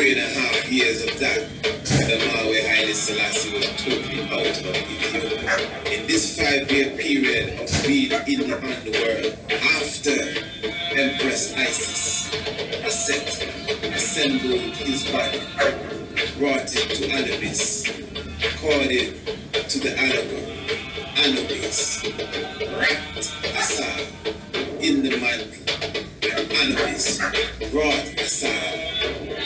3.5 years of that, the Mawe Haile Selassie was totally out of Ethiopia. In this 5-year period of being in the underworld, after Empress Isis assembled his body, brought it to Anubis, called it to the Anubis, wrapped Asar in the mantle, and Anubis brought Asar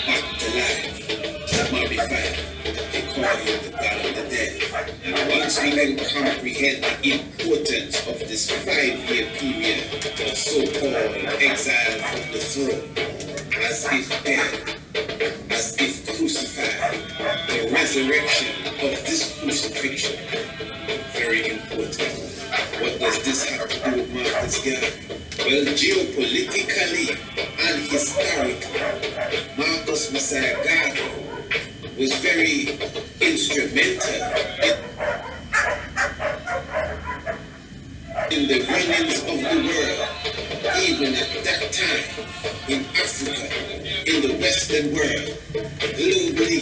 back to life, mummified. They call him the God of the dead. And once we can comprehend the importance of this 5-year period of so-called exile from the throne, as if dead, as if crucified, the resurrection of this crucifixion, very important. What does this have to do with Marcus Garvey? Well, geopolitically and historically, Marcus Messiah Garvey was very instrumental in the runnings of the world, even at that time, in Africa, in the Western world, globally.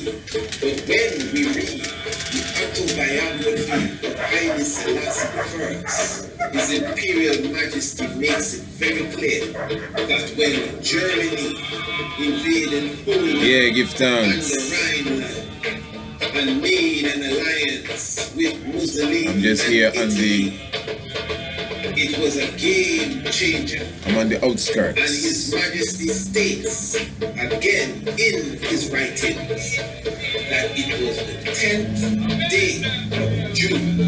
But when we read the autobiography of Haile Selassie I, His Imperial Majesty makes it very clear that when Germany invaded Poland give thanks. and the Rhineland and made an alliance with Mussolini, I'm just here on the... it was a game changer. I'm on the outskirts. And His Majesty states again in his writings that it was the 10th day of June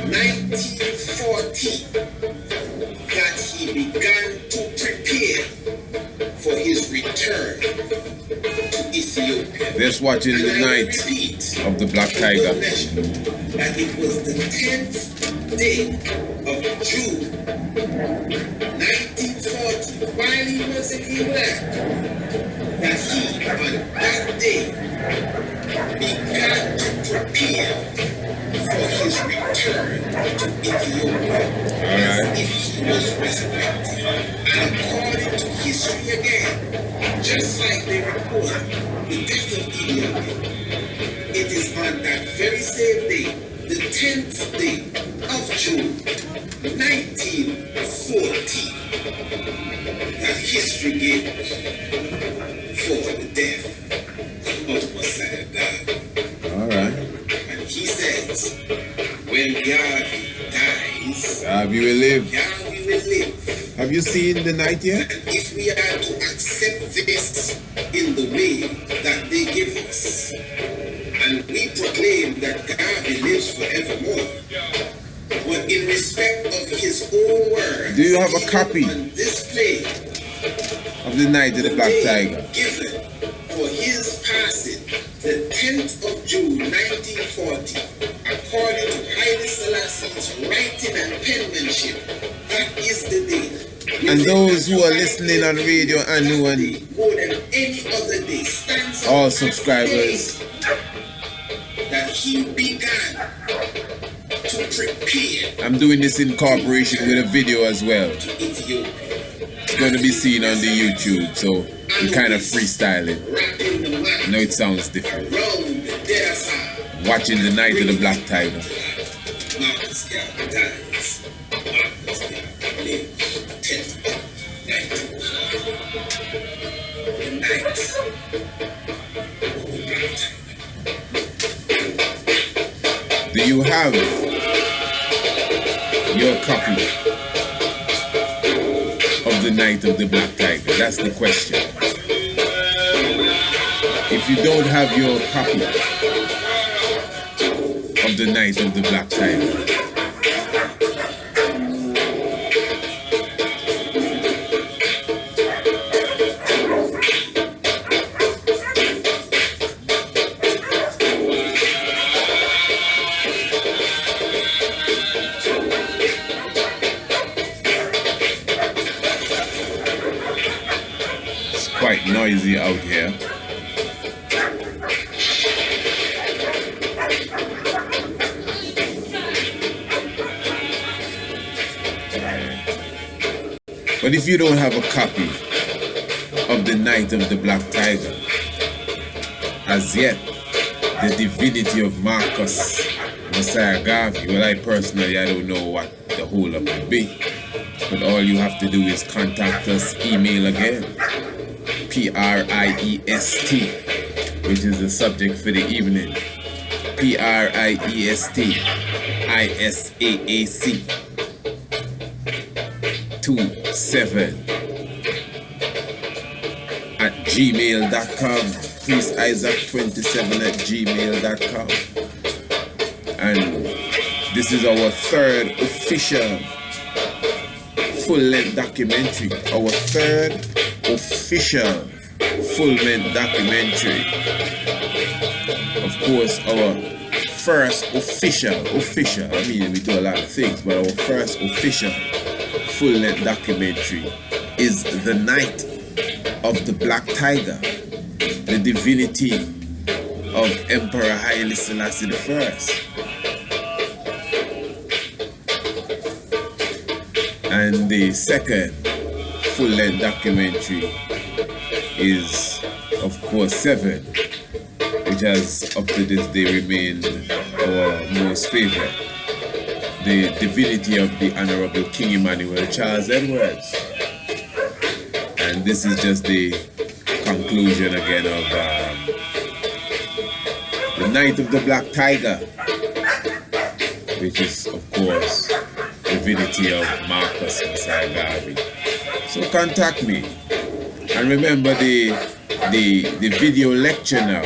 1940 that he began to prepare for his return to Ethiopia. Just watching the night of the Black Tiger. That it was the 10th day of June 1940, while he was in England, that he on that day began to prepare for his return to Ethiopia, as if he was resurrected. And according to history again, just like they report the death of Idi Amin, it is on that very same day, the 10th day of June 1940, that history gave for the death of Messiah Garvey. Alright. And he says, when Garvey dies, Garvey will live. Garvey will live. Have you seen the night yet? And if we are to accept this in the way that they give us, and we proclaim that Garvey lives forevermore, but in respect of his own words, do you have a copy on display of the night of the Black Tiger? Given for his passing, the 10th of June 1940, according to Haile Selassie's writing and penmanship, that is the day. And those who are listening on radio and who are more than any other day stands all subscribers, that he began to prepare. I'm doing this in cooperation with a video as well. To Ethiopia. It's going to be seen on the YouTube, so we kind of freestyling. I know it sounds different. Watching the night of the Black Tiger. Do you have your copy of the night of the Black Tiger? That's the question. If you don't have your copy of the night of the Black Tiger, quite noisy out here. But if you don't have a copy of the night of the Black Tiger, as yet the divinity of Marcus Messiah Garvey. Well, I personally, I don't know what the whole up would be, but all you have to do is contact us, email again, PRIEST, which is the subject for the evening, PRIEST ISAAC 27 at gmail.com, priestisaac27@gmail.com. And this is our third official full-length documentary, our third official full-length documentary. Of course, our first official, I mean, we do a lot of things, but our first official full-length documentary is The Night of the Black Tiger, the divinity of Emperor Haile Selassie I. And the second full-length documentary is, of course, 7, which has up to this day remained our most favorite, the divinity of the Honorable King Emmanuel Charles Edwards. And this is just the conclusion again of The Night of the Black Tiger, which is, of course, divinity of Marcus Messiah Garvey. So contact me. And remember the video lecture now.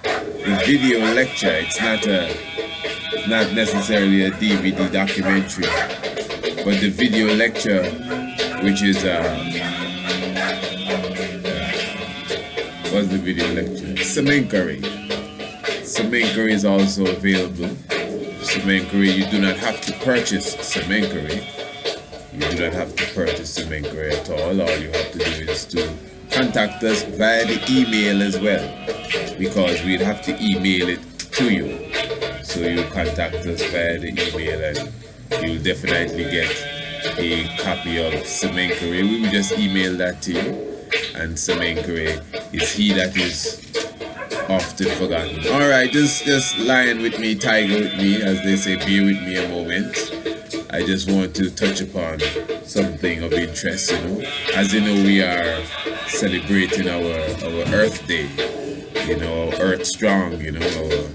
The video lecture, it's not necessarily a DVD documentary, but the video lecture, which is what's the video lecture? Semenkari. Semenkari is also available. Semenkari, you do not have to purchase Semenkari. You do not have to purchase Semenkari at all. All you have to do is to contact us via the email as well, because we'd have to email it to you. So you contact us via the email and you'll definitely get a copy of Semenkari. We will just email that to you. And Semenkari is he that is often forgotten. Alright, just lying with me, tiger with me, as they say, bear with me a moment. I just want to touch upon something of interest, you know. As you know, we are celebrating our Earth Day, you know, our Earth Strong, you know, our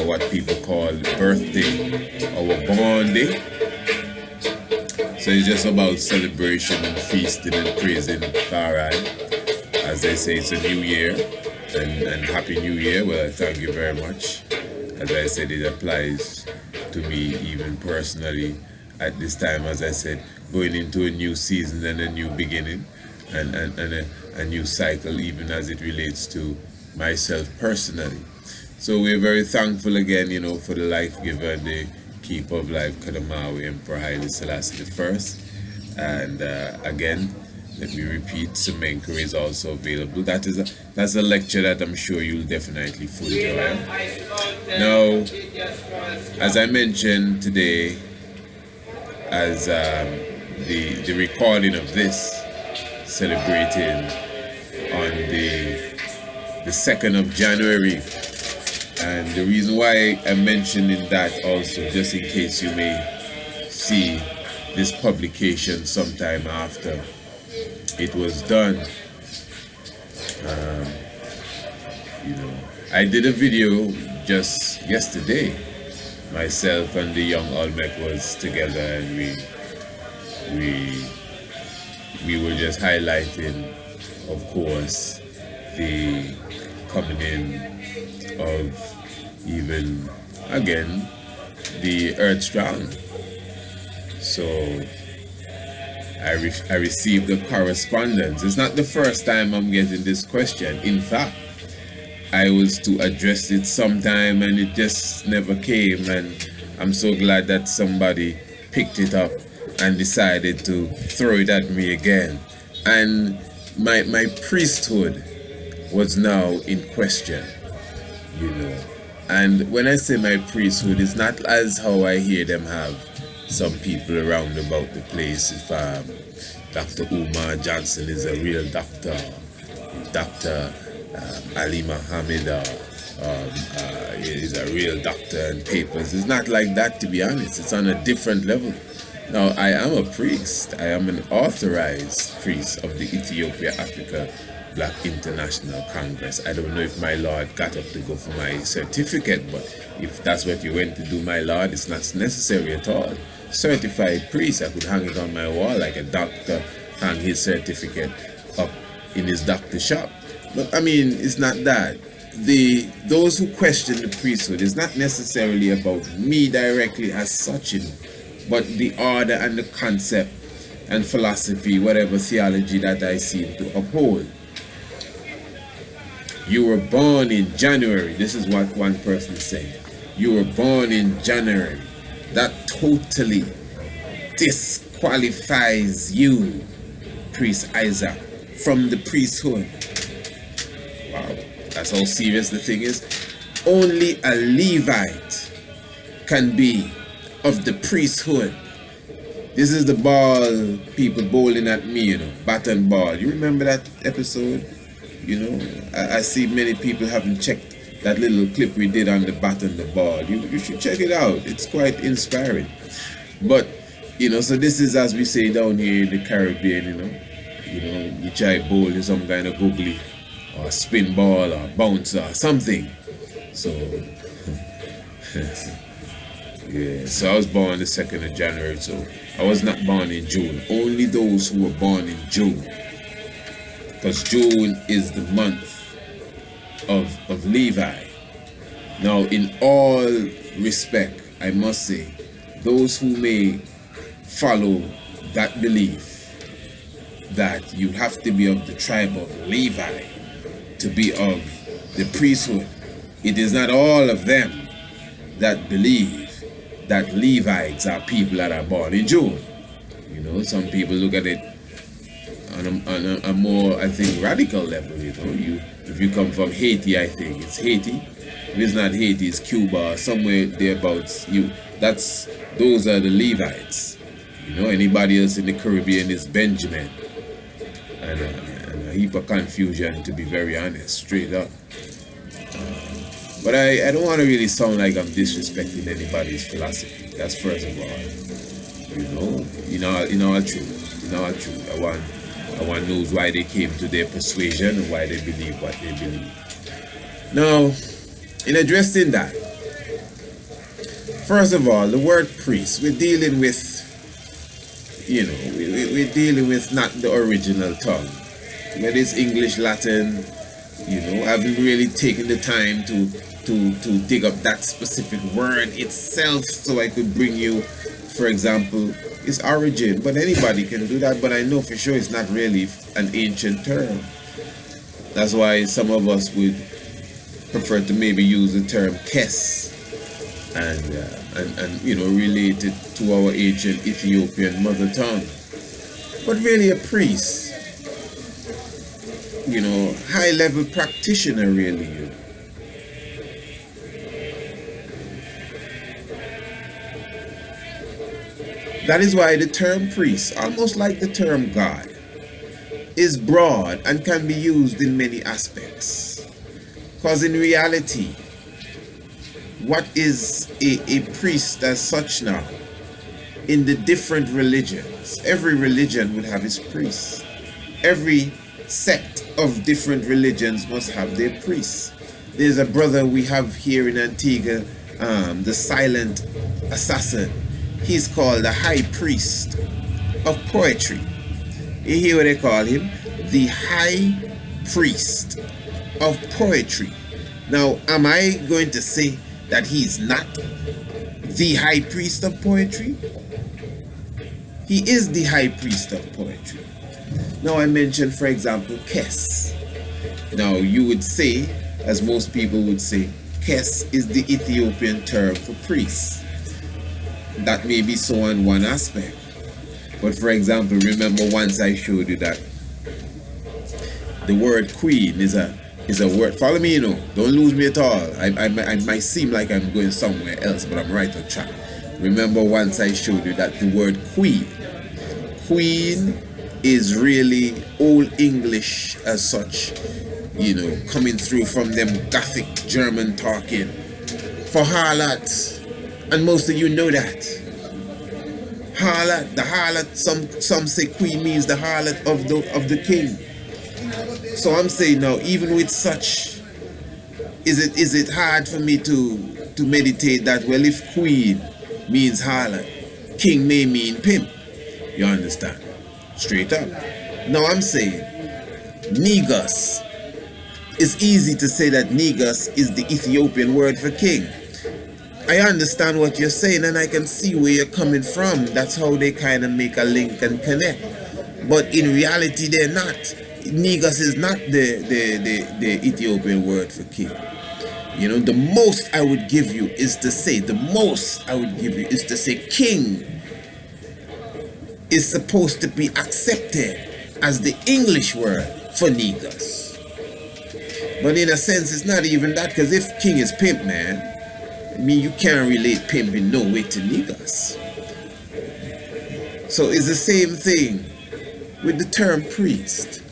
what people call birthday, our born day. So it's just about celebration and feasting and praising Farai. As they say, it's a new year, and Happy New Year. Well, thank you very much. As I said, it applies to me even personally at this time, as I said, going into a new season and a new beginning and a new cycle, even as it relates to myself personally. So we're very thankful again, you know, for the life giver and the keeper of life, Kadamawi Emperor Haile Selassie I. And again, let me repeat, Semenkari is also available. That's a lecture that I'm sure you'll definitely fully enjoy. Now, as I mentioned today, as the recording of this, celebrating on the 2nd of January. And the reason why I'm mentioning that also, just in case you may see this publication sometime after it was done. You know, I did a video just yesterday. Myself and the young Olmec was together, and we were just highlighting, of course, the coming in of even again the Earth Strong. So I received a correspondence. It's not the first time I'm getting this question. In fact, I was to address it sometime and it just never came, and I'm so glad that somebody picked it up and decided to throw it at me again. And my priesthood was now in question, you know. And when I say my priesthood, it's not as how I hear them have some people around about the place. If Dr. Umar Johnson is a real doctor, Dr. Ali Muhammad is a real doctor and papers. It's not like that, to be honest. It's on a different level. Now, I am a priest. I am an authorized priest of the Ethiopia Africa Black International Congress. I don't know if my Lord got up to go for my certificate, but if that's what you went to do, my Lord, it's not necessary at all. Certified priest, I could hang it on my wall like a doctor hang his certificate up in his doctor shop. But I mean, it's not that. Those who question the priesthood is not necessarily about me directly as such, but the order and the concept and philosophy, whatever theology that I seem to uphold. You were born in January. This is what one person said. You were born in January. That totally disqualifies you, Priest Isaac, from the priesthood. Wow, that's how serious the thing is. Only a Levite can be of the priesthood. This is the ball people bowling at me, bat and ball. You remember that episode? I see many people haven't checked that little clip we did on the bat and the ball. You should check it out. It's quite inspiring. But, so this is, as we say down here in the Caribbean, you try bowl in some kind of googly or spin ball or bounce or something. So, yeah, so I was born the 2nd of January, so I was not born in June. Only those who were born in June. Because June is the month of Levi. Now, in all respect, I must say, those who may follow that belief that you have to be of the tribe of Levi to be of the priesthood, it is not all of them that believe that Levites are people that are born in June. Some people look at it on a more, I think, radical level. If you come from Haiti, I think it's Haiti. If it's not Haiti, it's Cuba or somewhere thereabouts. Those are the Levites. Anybody else in the Caribbean is Benjamin. And a heap of confusion, to be very honest, straight up. But I don't want to really sound like I'm disrespecting anybody's philosophy. That's first of all. In all truth. I want knows why they came to their persuasion and why they believe what they believe. Now, in addressing that, first of all, the word priest, we're dealing with, we're dealing with not the original tongue. Whether it's English, Latin, I haven't really taken the time to dig up that specific word itself so I could bring you, for example, its origin. But anybody can do that, but I know for sure it's not really an ancient term. That's why some of us would prefer to maybe use the term kes and relate it to our ancient Ethiopian mother tongue. But really a priest, high-level practitioner really. That is why the term priest, almost like the term God, is broad and can be used in many aspects. Because in reality, what is a priest as such now? In the different religions, every religion would have its priests. Every sect of different religions must have their priests. There's a brother we have here in Antigua, the silent assassin. He's called the high priest of poetry. You hear what they call him? The high priest of poetry. Now, am I going to say that he's not the high priest of poetry? He is the high priest of poetry. Now, I mentioned, for example, Kes. Now, you would say, as most people would say, Kes is the Ethiopian term for priest. That may be so on one aspect. But for example, remember once I showed you that the word queen is a word. Follow me, don't lose me at all. I might seem like I'm going somewhere else, but I'm right on track. Remember once I showed you that the word queen is really Old English as such. coming through from them Gothic German talking for harlots. And most of you know that. Harlot, the harlot, some say queen means the harlot of the king. So I'm saying now, even with such, is it hard for me to meditate that, well, if queen means harlot, king may mean pimp. You understand? Straight up. Now I'm saying Negus. It's easy to say that Negus is the Ethiopian word for king. I understand what you're saying and I can see where you're coming from. That's how they kind of make a link and connect. But in reality, they're not. Negus is not the Ethiopian word for king. The most I would give you is to say, king is supposed to be accepted as the English word for Negus. But in a sense, it's not even that, because if king is pimp, man, you can't relate pimp in no way to Negus. So it's the same thing with the term priest.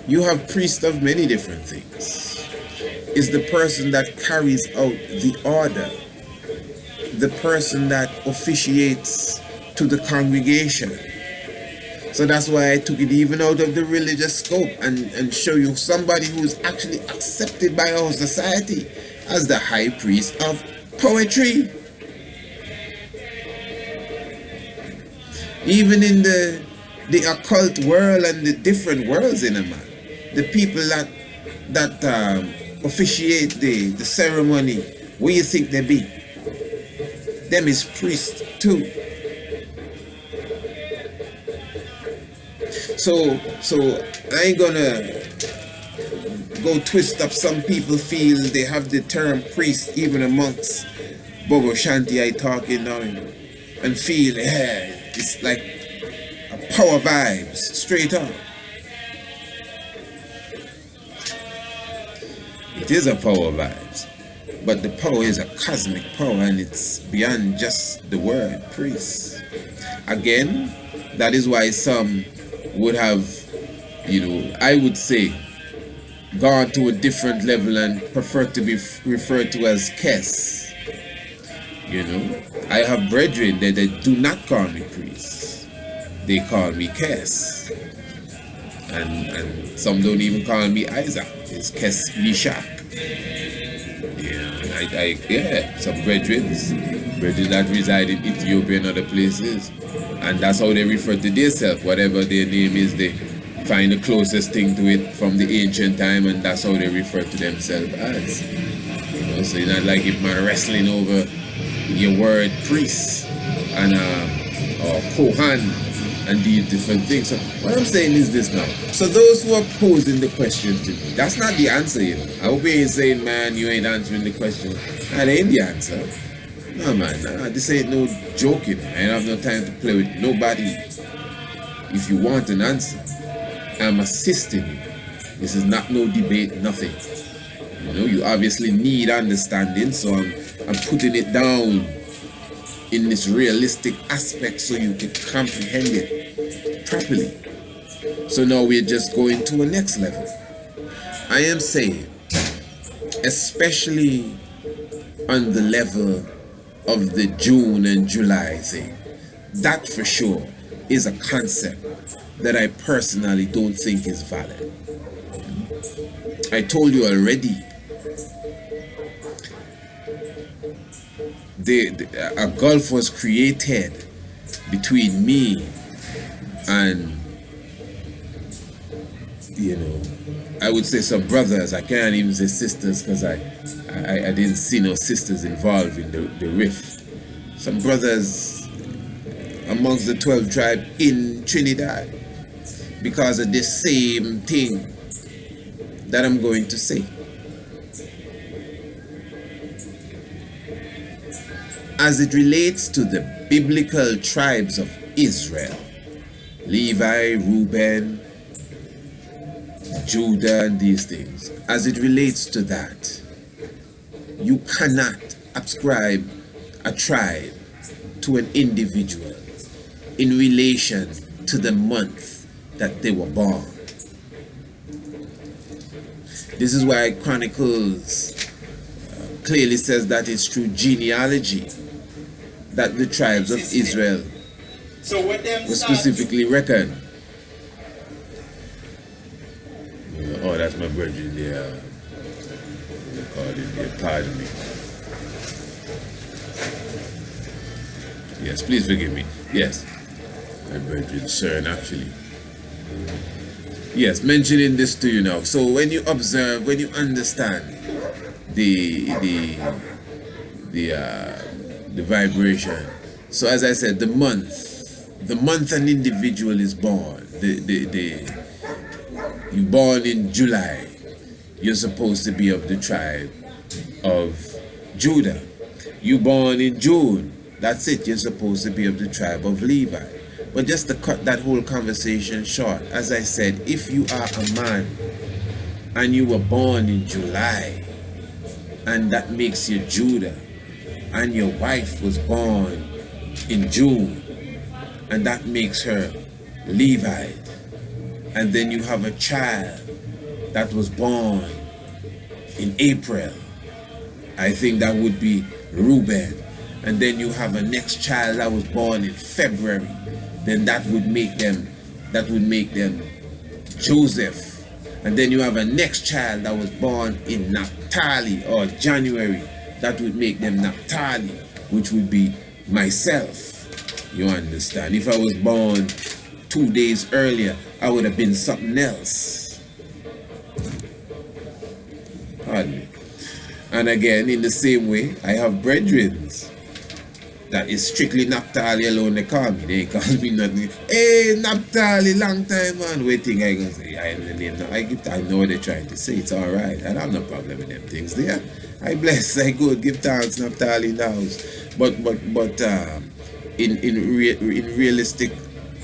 You have priests of many different things. It's the person that carries out the order, the person that officiates to the congregation. So that's why I took it even out of the religious scope and show you somebody who is actually accepted by our society as the high priest of poetry. Even in the occult world and the different worlds in a man, the people that officiate the ceremony, where you think they be? Them is priests too. So I ain't gonna go twist up. Some people feel they have the term priest even amongst Bobo Shanti I talking now, and feel it's like a power vibes straight up. It is a power vibes, but the power is a cosmic power and it's beyond just the word priest. Again, that is why some would have, I would say, gone to a different level and prefer to be referred to as Kes. I have brethren that they do not call me priest. They call me Kes. And some don't even call me Isaac. It's Kes Mishak. Some brethren that reside in Ethiopia and other places. And that's how they refer to themselves. Whatever their name is, they find the closest thing to it from the ancient time, and that's how they refer to themselves as. So it's not like if man wrestling over your word priest and or Kohan and these different things. So what I'm saying is this now. So those who are posing the question to me, that's not the answer, I hope you ain't saying, man, you ain't answering the question. That ain't the answer. No, man, this ain't no joking. I ain't have no time to play with nobody. If you want an answer, I'm assisting you. This is not no debate, nothing. You obviously need understanding, so I'm putting it down in this realistic aspect so you can comprehend it properly. So now we're just going to a next level. I am saying, especially on the level of the June and July thing, that for sure is a concept that I personally don't think is valid. I told you already, a gulf was created between me and, I would say some brothers. I can't even say sisters because I didn't see no sisters involved in the rift. Some brothers amongst the 12 tribe in Trinidad because of this same thing that I'm going to say. As it relates to the biblical tribes of Israel, Levi, Reuben, Judah, and these things, as it relates to that, you cannot ascribe a tribe to an individual in relation to the month that they were born. This is why Chronicles clearly says that it's through genealogy that the tribes of Israel were specifically reckoned. Oh, that's my brethren there. Pardon me. Yes, please forgive me. Yes, my brethren, sir, actually. Yes, mentioning this to you now. So when you observe, when you understand the vibration. So as I said, the month an individual is born. You're born in July. You're supposed to be of the tribe of Judah. You're born in June. That's it. You're supposed to be of the tribe of Levi. But just to cut that whole conversation short, as I said, if you are a man and you were born in July, and that makes you Judah, and your wife was born in June, and that makes her Levite, and then you have a child that was born in April, I think that would be Reuben, and then you have a next child that was born in February, then that would make them Joseph, and then you have a next child that was born in Naphtali or January, that would make them Naphtali, which would be myself. You understand? If I was born 2 days earlier, I would have been something else. Pardon me. And again, in the same way, I have brethren that is strictly Naphtali alone. They call me. They call me nothing. Hey, Naphtali, long time, man. Waiting, I gonna say, I am the name now. I know what they're trying to say. It's all right. I have no problem with them things there. I bless, I good, give thanks, Naphtali in the house. But in realistic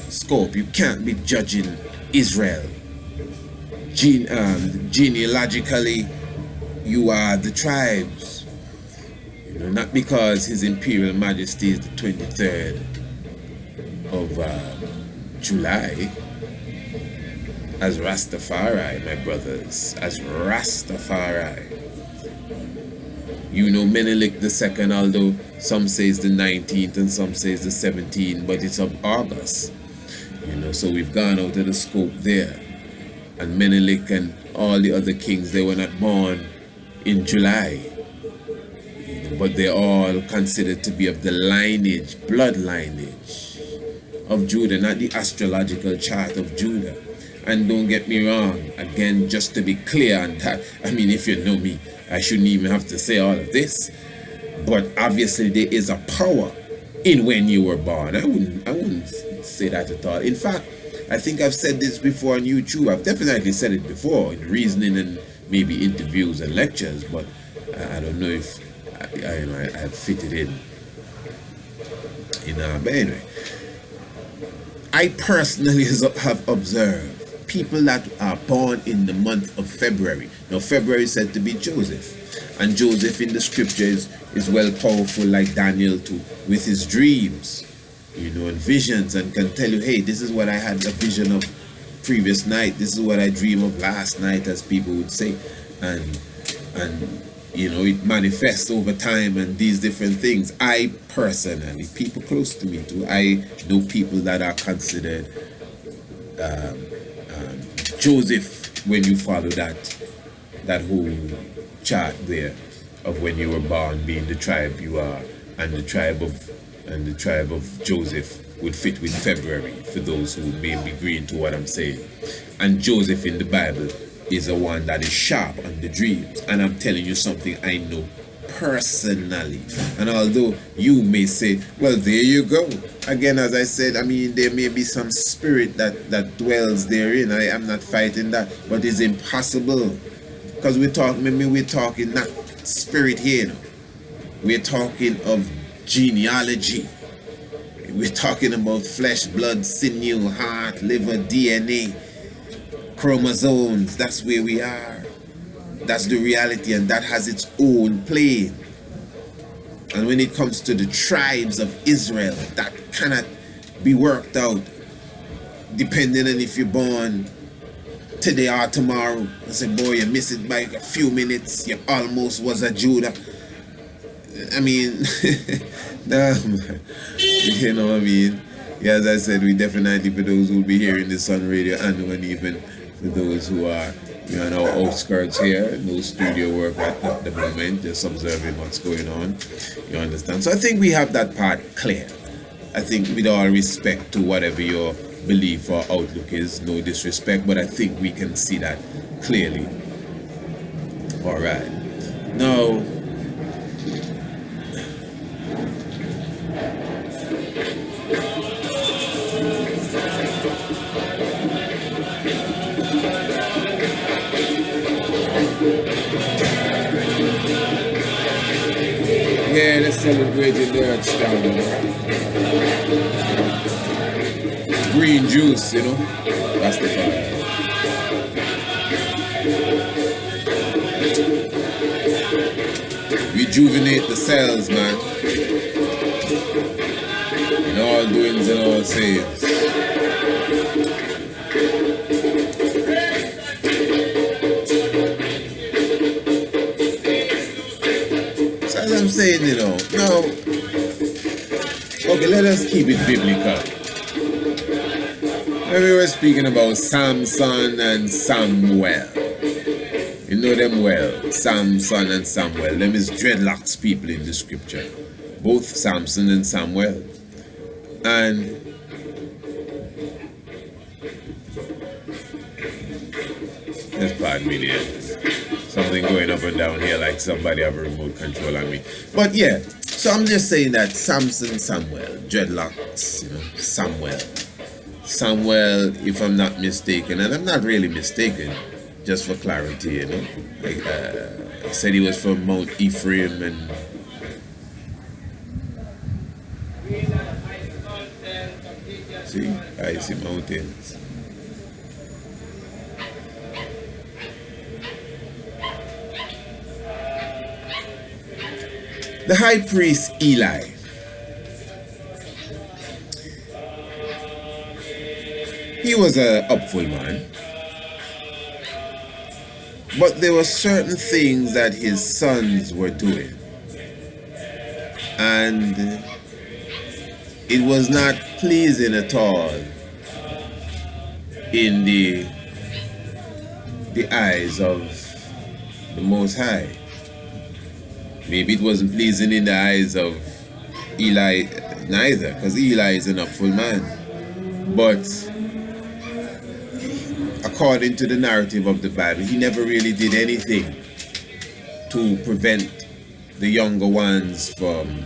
scope, you can't be judging Israel. Genealogically, you are the tribes. You know, not because His Imperial Majesty is the 23rd of July, as Rastafari, my brothers, as Rastafari. You know, Menelik II, although some say it's the 19th and some say it's the 17th, but it's of August. You know, so we've gone out of the scope there. And Menelik and all the other kings, they were not born in July. You know, but they're all considered to be of the lineage, blood lineage of Judah, not the astrological chart of Judah. And don't get me wrong, again, just to be clear on that, I mean, if you know me, I shouldn't even have to say all of this. But obviously there is a power in when you were born. I wouldn't say that at all. In fact, I think I've said this before on YouTube. I've definitely said it before in reasoning and maybe interviews and lectures, but I don't know if I fit it in. But anyway, I personally have observed people that are born in the month of February. Now, February is said to be Joseph. And Joseph in the scriptures is well powerful like Daniel too, with his dreams, you know, and visions, and can tell you, hey, this is what I had a vision of previous night. This is what I dreamed of last night, as people would say. And you know, it manifests over time and these different things. I personally, people close to me too, I know people that are considered Joseph when you follow that whole chart there of when you were born, being the tribe you are, and the tribe of Joseph would fit with February, for those who may be agreeing to what I'm saying. And Joseph in the Bible is the one that is sharp on the dreams, and I'm telling you something I know personally. And although you may say, well, there you go again, as I said, I mean, there may be some spirit that dwells therein. I am not fighting that, but it's impossible, because we're talking not spirit here, you know. We're talking of genealogy. We're talking about flesh, blood, sinew, heart, liver, DNA, chromosomes. That's where we are. That's the reality, and that has its own plane. And when it comes to the tribes of Israel, that cannot be worked out depending on if you're born today or tomorrow. I said, boy, you miss it by a few minutes. You almost was a Judah. I mean, no, man. You know what I mean? Yeah, as I said, we definitely, for those who will be hearing this on radio and even for those who are on our outskirts here, no studio work at the moment, just observing what's going on. You understand? So I think we have that part clear. I think with all respect to whatever your belief or outlook is, no disrespect, but I think we can see that clearly. All right. Now, yeah, let's celebrate the Earth Star. Green juice, you know. Rastafari. Rejuvenate the cells, man. In all doings and all sayings. So as I'm saying, you know, now, okay, let us keep it biblical. When we were speaking about Samson and Samuel, you know them well, Samson and Samuel. Them is dreadlocks people in the scripture, both Samson and Samuel. And just pardon me there, something going up and down here like somebody have a remote control on me. But yeah, so I'm just saying that Samson, Samuel, dreadlocks, you know, Samuel, if I'm not mistaken, and I'm not really mistaken, just for clarity, you know, like, I said he was from Mount Ephraim, and see, I see mountains. The high priest Eli, he was a upful man, but there were certain things that his sons were doing, and it was not pleasing at all in the eyes of the Most High. Maybe it wasn't pleasing in the eyes of Eli neither, because Eli is an upful man. But according to the narrative of the Bible, he never really did anything to prevent the younger ones from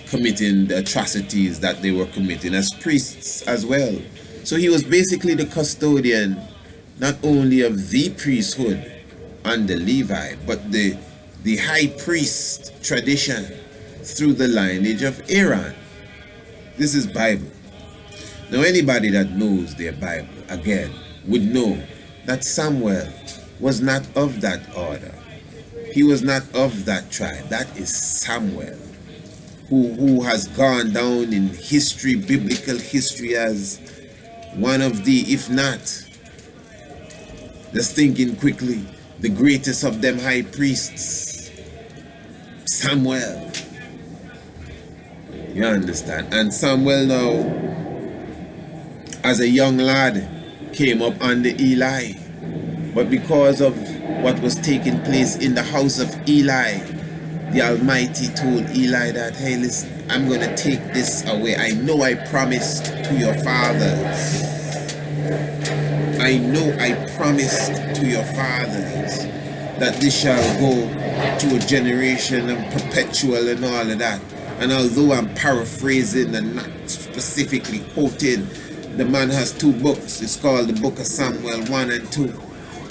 committing the atrocities that they were committing as priests as well. So he was basically the custodian not only of the priesthood under Levi, but the high priest tradition through the lineage of Aaron. This is Bible. Now anybody that knows their Bible, again, would know that Samuel was not of that order. He was not of that tribe. That is Samuel, who has gone down in history, biblical history, as one of the, if not, just thinking quickly, the greatest of them high priests, Samuel. You understand? And Samuel now, as a young lad, came up under Eli. But because of what was taking place in the house of Eli, the Almighty told Eli that, hey, listen, I'm going to take this away. I know I promised to your fathers. I know I promised to your fathers that this shall go to a generation and perpetual and all of that. And although I'm paraphrasing and not specifically quoting, the man has two books. It's called the Book of Samuel 1 and 2.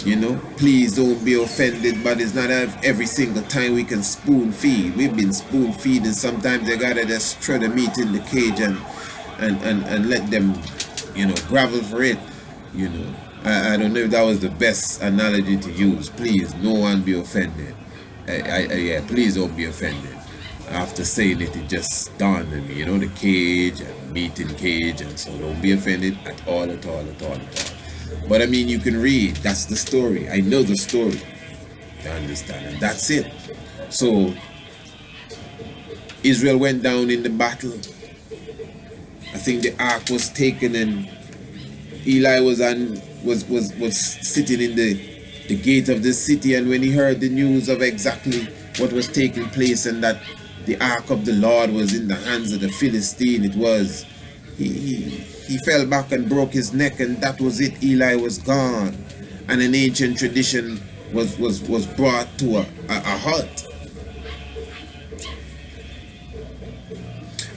You know, please don't be offended, but it's not every single time we can spoon feed. We've been spoon feeding. Sometimes they gotta just throw the meat in the cage and let them, you know, gravel for it. You know, I don't know if that was the best analogy to use. Please, no one be offended. Yeah, please don't be offended. After saying it, it just dawned on me, you know, the cage and meat in cage, and so don't be offended at all. But I mean, you can read. That's the story. I know the story. You understand? And that's it. So Israel went down in the battle. I think the ark was taken, and Eli was sitting in the gate of the city, and when he heard the news of exactly what was taking place and that the ark of the Lord was in the hands of the Philistine, he fell back and broke his neck, and that was it. Eli was gone, and an ancient tradition was brought to a halt.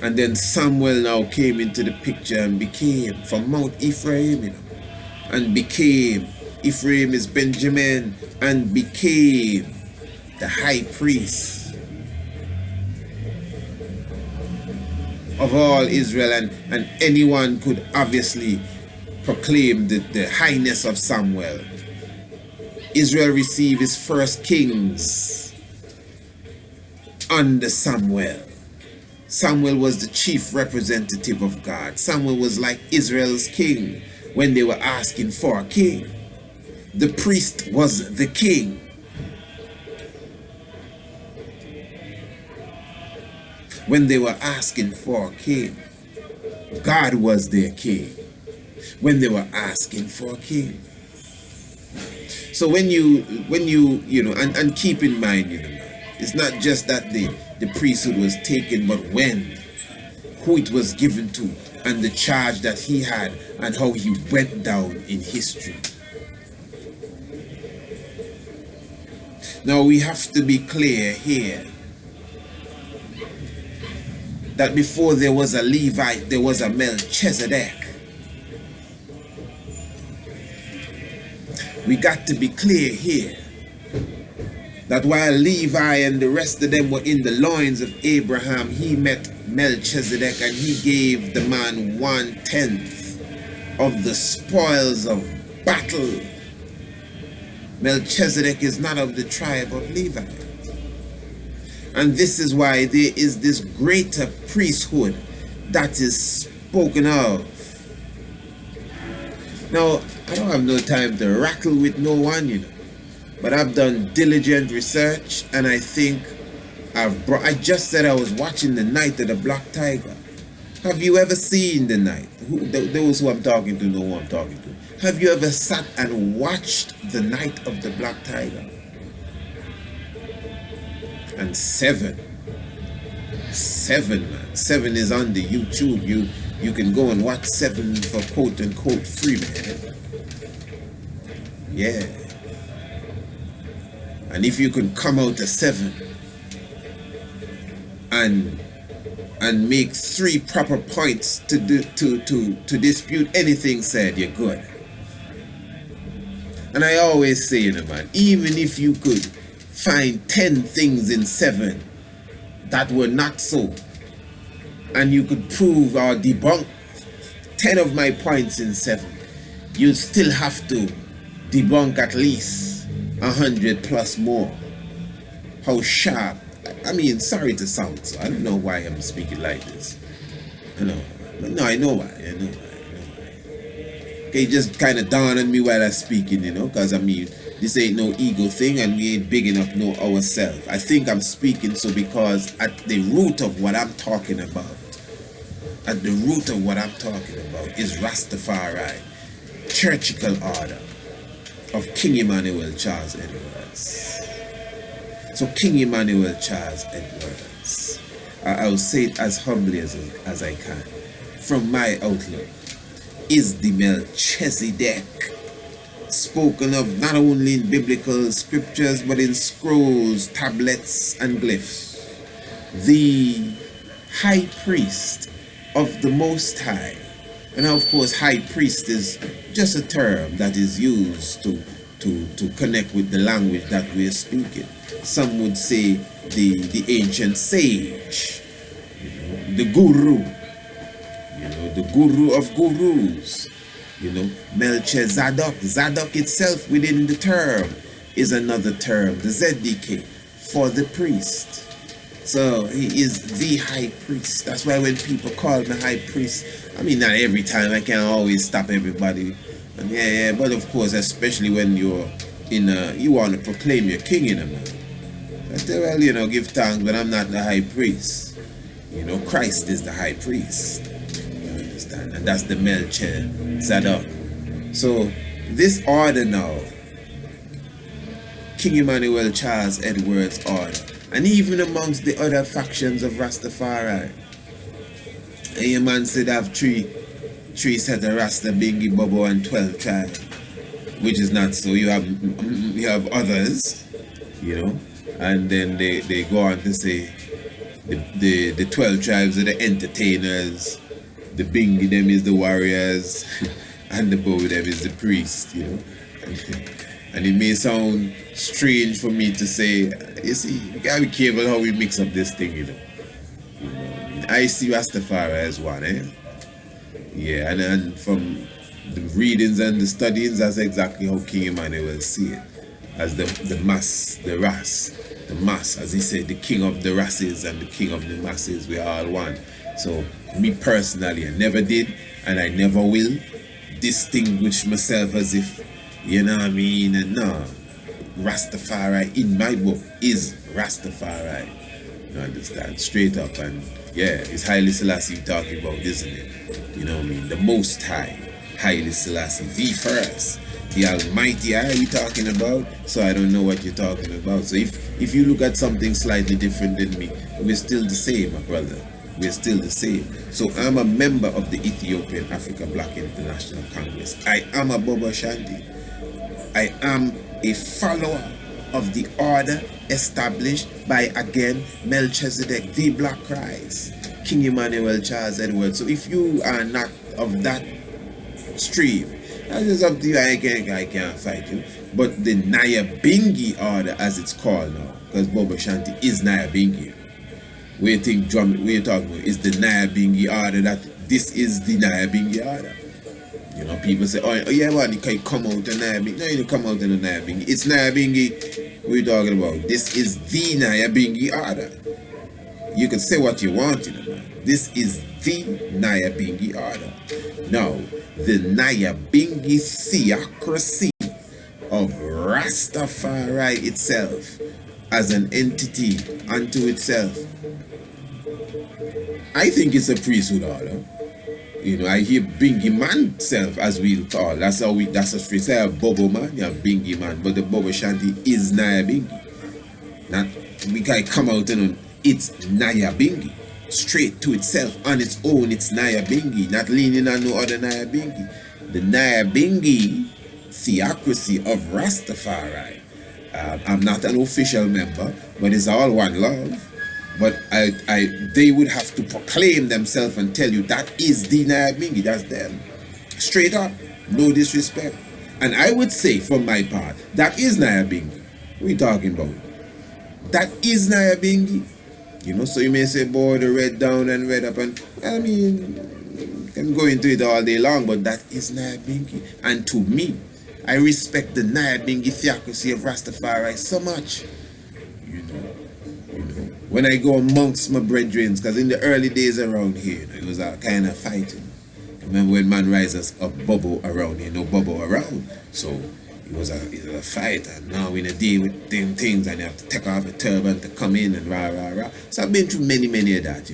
And then Samuel now came into the picture and became from Mount Ephraim, and became, Ephraim is Benjamin, and became the high priest of all Israel, and anyone could obviously proclaim the highness of Samuel. Israel received his first kings under Samuel. Samuel was the chief representative of God. Samuel was like Israel's king when they were asking for a king. The priest was the king. When they were asking for a king, God was their king. When they were asking for a king. So when you know, and keep in mind, it's not just that the priesthood was taken, but who it was given to, and the charge that he had, and how he went down in history. Now we have to be clear here that before there was a Levite, there was a Melchizedek. We got to be clear here that while Levi and the rest of them were in the loins of Abraham, he met Melchizedek, and he gave the man 1/10 of the spoils of battle. Melchizedek is not of the tribe of Levi. And this is why there is this greater priesthood that is spoken of. Now, I don't have no time to rattle with no one, but I've done diligent research, and I think I just said I was watching the Night of the Black Tiger. Have you ever seen the night? Those who I'm talking to know who I'm talking to. Have you ever sat and watched the Night of the Black Tiger? And Seven, man. Seven is on the YouTube. You can go and watch Seven for quote unquote free, man. Yeah. And if you can come out of Seven and make 3 proper points to dispute anything said, you're good. And I always say, man, even if you could find 10 things in 7 that were not so, and you could prove or debunk 10 of my points in 7, you still have to debunk at least 100 plus more. How sharp. I mean, sorry to sound so. I don't know why I'm speaking like this. I know why. Okay, just kind of dawned on me while I'm speaking, because I mean, this ain't no ego thing, and we ain't big enough know ourselves. I think I'm speaking so because at the root of what I'm talking about, is Rastafari, churchical order of King Emmanuel Charles Edwards. So King Emmanuel Charles Edwards, I'll say it as humbly as I can, from my outlook, is the Melchizedek spoken of not only in biblical scriptures but in scrolls, tablets, and glyphs. The high priest of the Most High. And of course, high priest is just a term that is used to connect with the language that we're speaking. Some would say the ancient sage, the guru, the guru of gurus, Melchizedek. Zadok itself within the term is another term, the ZDK, for the priest. So he is the high priest. That's why when people call me high priest, I mean, not every time, I can't always stop everybody And yeah, but of course, especially when you're you want to proclaim your king in a man. I say, well, give thanks, but I'm not the high priest. Christ is the high priest. You understand? And that's the Melchizedek. So this order now, King Emmanuel Charles Edward's order, and even amongst the other factions of Rastafari, a man said have three set of Rasta, Bingi, Bobo, and 12 tribes, which is not so. You have others, and then they go on to say the 12 tribes are the entertainers, the Bingi them is the warriors, and the Bobo them is the priest, And it may sound strange for me to say, you see, you gotta be careful how we mix up this thing, I see Rastafari as one, Yeah, and from the readings and the studies, that's exactly how King Emmanuel see it. As the mass, the Ras, the mass, as he said, the king of the Rasses and the king of the masses, we are all one. So, me personally, I never did, and I never will distinguish myself as if, and no, Rastafari in my book is Rastafari. You understand? Straight up, and yeah, it's Haile Selassie talking about, isn't it? The Most High, Haile Selassie, the first, the Almighty High we talking about. So I don't know what you're talking about. So if you look at something slightly different than me, we're still the same, my brother. We're still the same. So I'm a member of the Ethiopian Africa Black International Congress. I am a Bobo Shanti. I am a follower of the order established by, again, Melchizedek, the Black Christ, King Emmanuel Charles Edward. So if you are not of that stream, that's just up to you. I can't fight you. But the Nyabingi order, as it's called now, because Bobo Shanti is Nyabingi. We think we're talking about is the Nyabingi order, that this is the Nyabingi order. People say, oh yeah, well, you can come out in Nyabingi. No, you don't come out in the Nyabingi. It's Nyabingi we're talking about. This is the Nyabingi order. You can say what you want, man. This is the Nyabingi order. Now, the Nyabingi theocracy of Rastafari itself, as an entity unto itself, I think it's a priesthood order. I hear Bingi man self, as we'll call. That's a phrase. Say a Bobo man, you have Bingi man, but the Bobo Shanti is Nyabingi. Not we can come out and it's Nyabingi. Straight to itself, on its own, it's Nyabingi, not leaning on no other Nyabingi. The Nyabingi theocracy of Rastafari. I'm not an official member, but it's all one love. But they would have to proclaim themselves and tell you that is the Nyabingi, that's them. Straight up, no disrespect. And I would say, from my part, that is Nyabingi. What are we talking about? That is Nyabingi. So you may say, boy, the red down and red up, and you can go into it all day long, but that is Nyabingi. And to me, I respect the Nyabingi theocracy of Rastafari so much. When I go amongst my brethren, because in the early days around here, it was a kind of fighting. I remember when man rises up bubble around here, no bubble around. So it was a fight, and now in a day with them things, and you have to take off a turban to come in and rah. So I've been through many of that,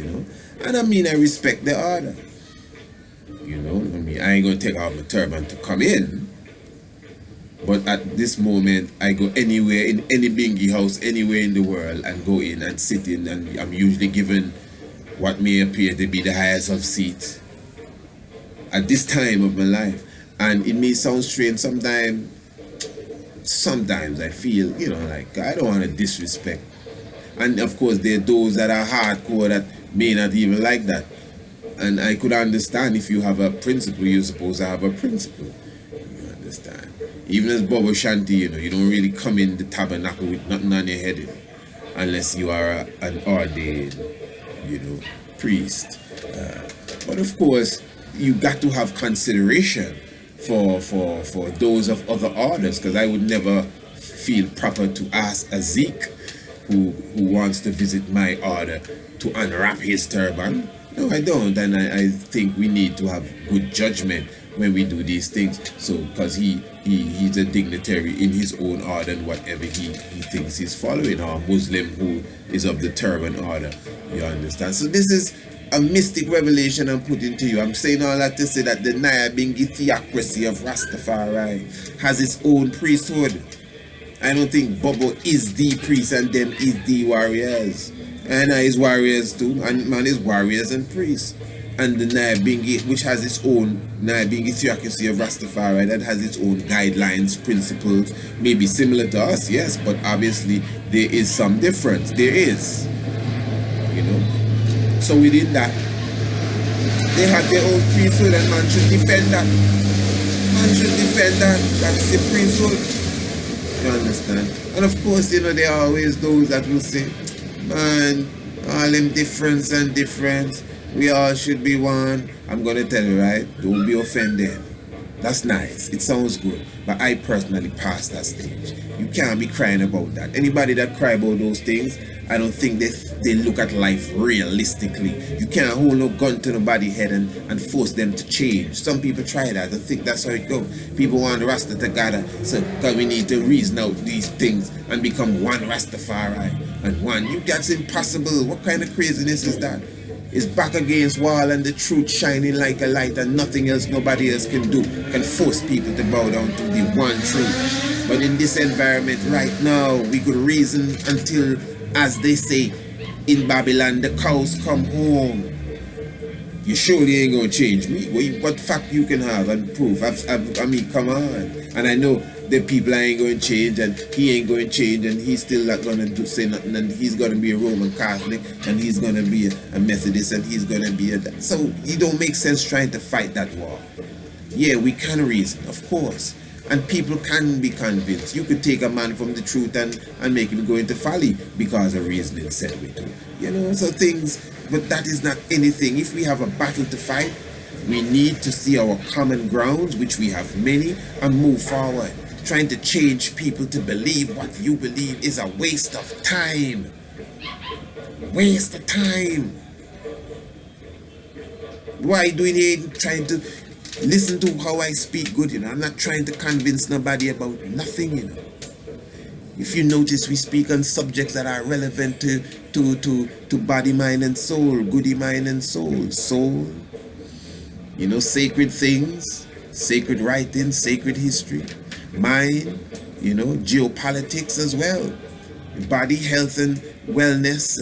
And I respect the order. I ain't gonna take off my turban to come in. But at this moment, I go anywhere, in any Bingi house, anywhere in the world, and go in and sit in, and I'm usually given what may appear to be the highest of seats at this time of my life. And it may sound strange sometimes I feel, like I don't want to disrespect. And of course, there are those that are hardcore that may not even like that. And I could understand if you have a principle, you're supposed to have a principle. You understand? Even as Bobo Shanti, you don't really come in the tabernacle with nothing on your head, unless you are an ordained, priest. But of course, you got to have consideration for those of other orders, because I would never feel proper to ask a Zeke who wants to visit my order to unwrap his turban. No, I don't, and I think we need to have good judgment when we do these things. So because he's a dignitary in his own order and whatever he thinks he's following, or a Muslim who is of the turban order. You understand? So this is a mystic revelation I'm putting to you. I'm saying all that to say that the Nyabingi theocracy of Rastafari has its own priesthood. I don't think Bobo is the priest and them is the warriors. And I is warriors too, and man is warriors and priests. And the Nyabingi, which has its own Nyabingi theocracy of Rastafari, that has its own guidelines, principles, maybe similar to us, yes, but obviously there is some difference. There is, you know. So within that, they have their own priesthood, and man should defend that. Man should defend that. That's the priesthood. You understand? And of course, you know, there are always those that will say, man, all them difference and difference, we all should be one. I'm going to tell you, right? Don't be offended. That's nice. It sounds good. But I personally passed that stage. You can't be crying about that. Anybody that cry about those things, I don't think they look at life realistically. You can't hold no gun to nobody's head and force them to change. Some people try that. I think that's how it goes. People want the Rasta together, so because we need to reason out these things and become one Rastafari and one. That's impossible. What kind of craziness is that? It's back against wall and the truth shining like a light, and nothing else nobody else can do can force people to bow down to the one truth. But in this environment right now, we could reason until, as they say in Babylon, the cows come home. You surely ain't gonna change me. What fact you can have and proof? I mean, come on. And I know the people ain't going to change, and he ain't going to change, and he's still not going to say nothing, and he's going to be a Roman Catholic, and he's going to be a Methodist, and he's going to be a... So it don't make sense trying to fight that war. Yeah, we can reason, of course, and people can be convinced. You could take a man from the truth and make him go into folly because of reasoning said we do. You know, so things, but that is not anything. If we have a battle to fight, we need to see our common grounds, which we have many, and move forward. Trying to change people to believe what you believe is a waste of time. Waste of time. Why do you trying to listen to how I speak good, you know? I'm not trying to convince nobody about nothing, you know. If you notice, we speak on subjects that are relevant to body, mind, and soul, goody mind and soul. Soul, you know, sacred things, sacred writings, sacred history. Mind, you know, geopolitics as well, body, health and wellness,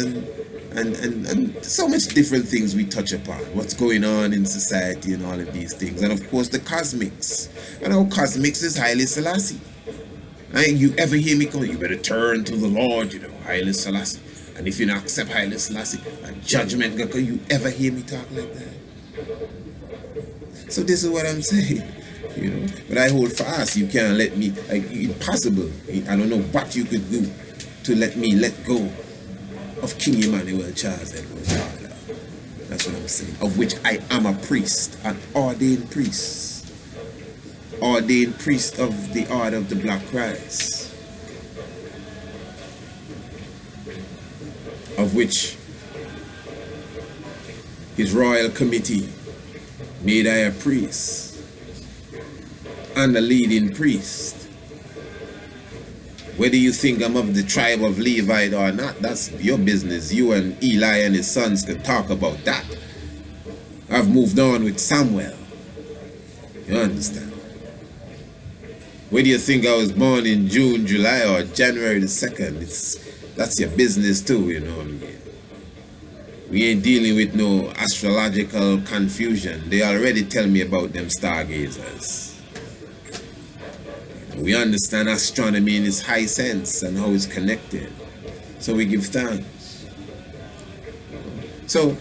and so much different things we touch upon, what's going on in society and all of these things, and of course the cosmics. And our cosmics is Haile Selassie. And you ever hear me call, you better turn to the Lord, you know, Haile Selassie. And if you don't accept Haile Selassie, a judgment gonna come. You ever hear me talk like that? So this is what I'm saying. You know, but I hold fast. You can't let me, like, impossible. I don't know what you could do to let me let go of King Emmanuel Charles Edward Carter. That's what I'm saying. Of which I am a priest, an ordained priest. Ordained priest of the Order of the Black Christ. Of which his royal committee made I a priest and a leading priest. Whether you think I'm of the tribe of Levite or not, that's your business. You and Eli and his sons can talk about that. I've moved on with Samuel. You understand? Whether you think I was born in June, July, or January the 2nd, that's your business too, you know what I mean? We ain't dealing with no astrological confusion. They already tell me about them stargazers. We understand astronomy in its high sense and how it's connected. So we give thanks. So,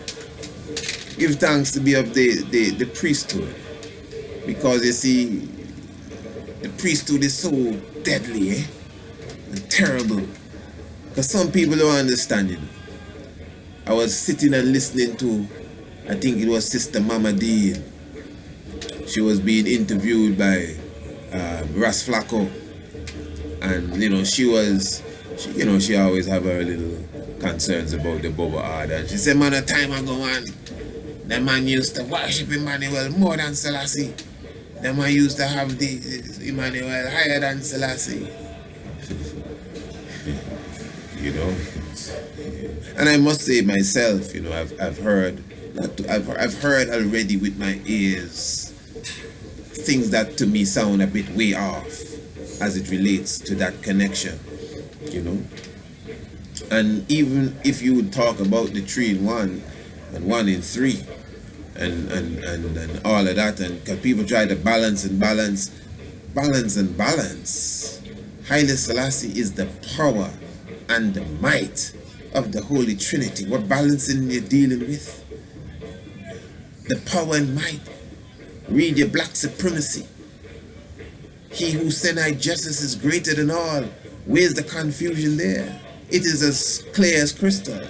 give thanks to be of the priesthood. Because you see, the priesthood is so deadly, and terrible. Because some people don't understand it. I was sitting and listening to, I think it was Sister Mama Dean. She was being interviewed by Ras Flacco, and you know she always have her little concerns about the Bobo order, and she said, man, a time ago, man, the man used to worship Emmanuel more than Selassie. Them I used to have the Emmanuel higher than Selassie. You know, and I must say myself, you know, I've heard already with my ears things that to me sound a bit way off as it relates to that connection, you know. And even if you would talk about the 3 in 1 and 1 in 3 and all of that, and because people try to balance, Haile Selassie is the power and the might of the Holy Trinity. What balancing you're dealing with? The power and might. Read your black supremacy. He who Sinai justice is greater than all. Where's the confusion there? It is as clear as crystal.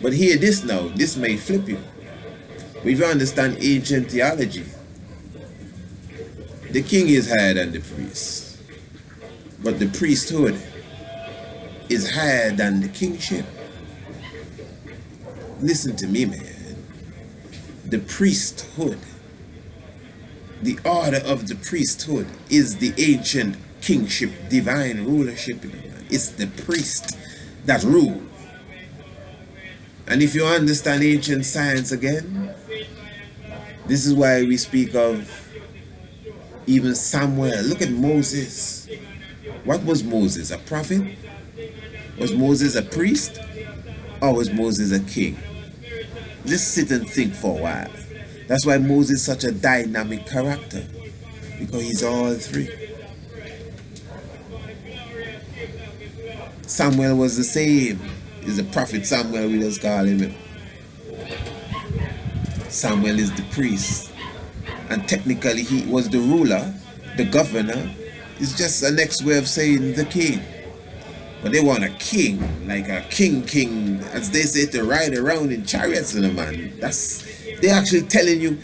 But hear this now, this may flip you. If you understand ancient theology, the king is higher than the priest, but the priesthood is higher than the kingship. Listen to me, man. The priesthood, the order of the priesthood is the ancient kingship, divine rulership. It's the priest that rule. And if you understand ancient science again, this is why we speak of even Samuel. Look at Moses. What was Moses? A prophet? Was Moses a priest? Or was Moses a king? Just sit and think for a while. That's why Moses is such a dynamic character, because he's all three. Samuel was the same. He's the prophet Samuel, we just call him. Samuel is the priest. And technically he was the ruler, the governor. It's just a next way of saying the king. But they want a king, like a king, as they say, to ride around in chariots, man. They're actually telling you,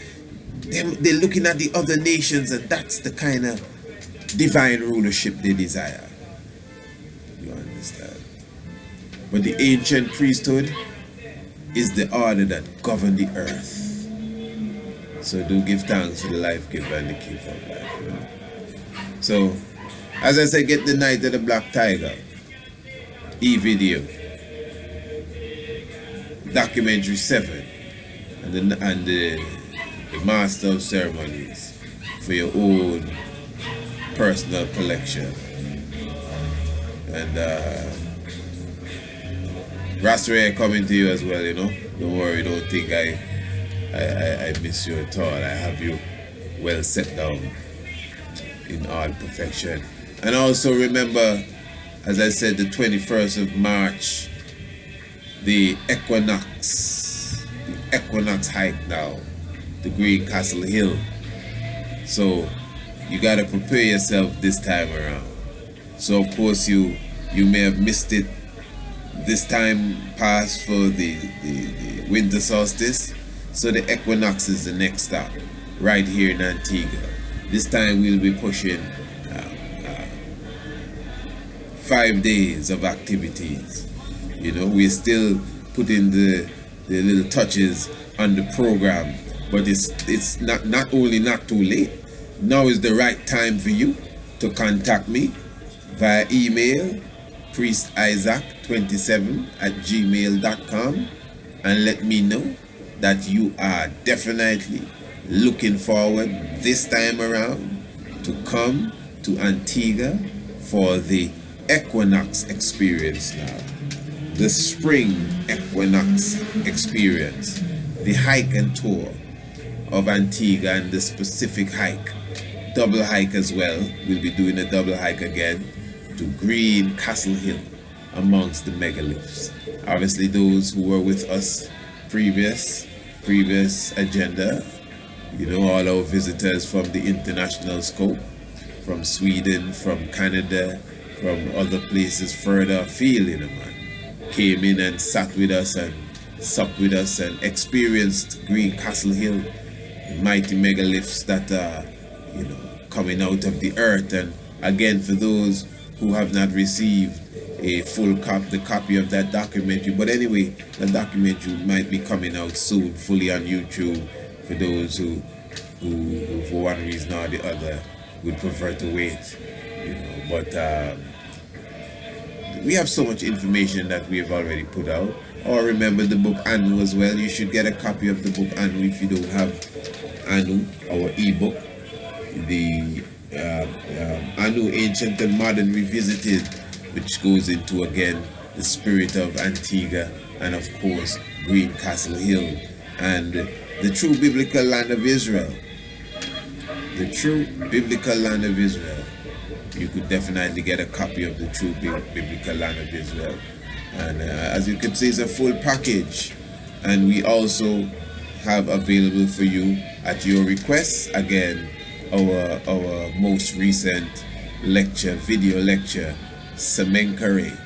they're looking at the other nations, and that's the kind of divine rulership they desire. You understand? But the ancient priesthood is the order that governed the earth. So do give thanks to the life giver and the keeper of life. You know? So, as I said, get the Night of the Black Tiger e-video, documentary 7, and the Master of Ceremonies for your own personal collection. And Rastafari coming to you as well, you know. Don't worry, don't think I miss you at all. I have you well set down in all perfection. And also remember, as I said, the 21st of March, the equinox hike now, the Green Castle Hill. So you gotta prepare yourself this time around. So of course you may have missed it this time past for the winter solstice. So the equinox is the next stop, right here in Antigua. This time we'll be pushing 5 days of activities. You know, we're still putting the little touches on the program, but it's not only not too late. Now is the right time for you to contact me via email, priestisaac27@gmail.com, and let me know that you are definitely looking forward this time around to come to Antigua for the equinox experience now. The spring equinox experience. The hike and tour of Antigua and the specific hike. Double hike as well. We'll be doing a double hike again to Green Castle Hill amongst the megaliths. Obviously those who were with us previous agenda, you know, all our visitors from the international scope, from Sweden, from Canada, from other places further afield, you know, man, came in and sat with us and supped with us and experienced Green Castle Hill, the mighty megaliths that are, you know, coming out of the earth. And again, for those who have not received a full copy of that documentary, but anyway, the documentary might be coming out soon, fully on YouTube, for those who who for one reason or the other would prefer to wait, you know. But we have so much information that we have already put out. Or remember the book Anu as well. You should get a copy of the book Anu if you don't have Anu, our ebook. The Anu Ancient and Modern Revisited, which goes into again the spirit of Antigua and of course Green Castle Hill and the true biblical land of Israel. The true biblical land of Israel. You could definitely get a copy of the true biblical land of Israel. And as you can see, it's a full package. And we also have available for you at your request, again, our most recent lecture, video lecture, Semenkari.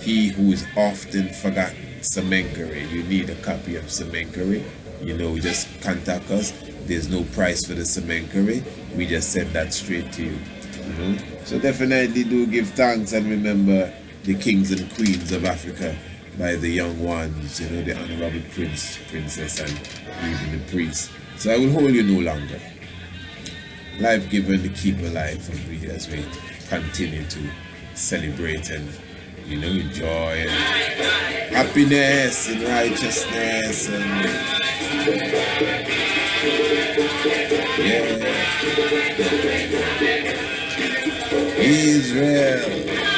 He who is often forgotten, Semenkari. You need a copy of Semenkari. You know, just contact us. There's no price for the Semenkari. We just send that straight to you. You know? So definitely do give thanks and remember the kings and queens of Africa by the young ones, you know, the honorable prince, princess, and even the priest. So I will hold you no longer. Life given to keep alive as we continue to celebrate and, you know, enjoy and happiness and righteousness and yeah. Israel.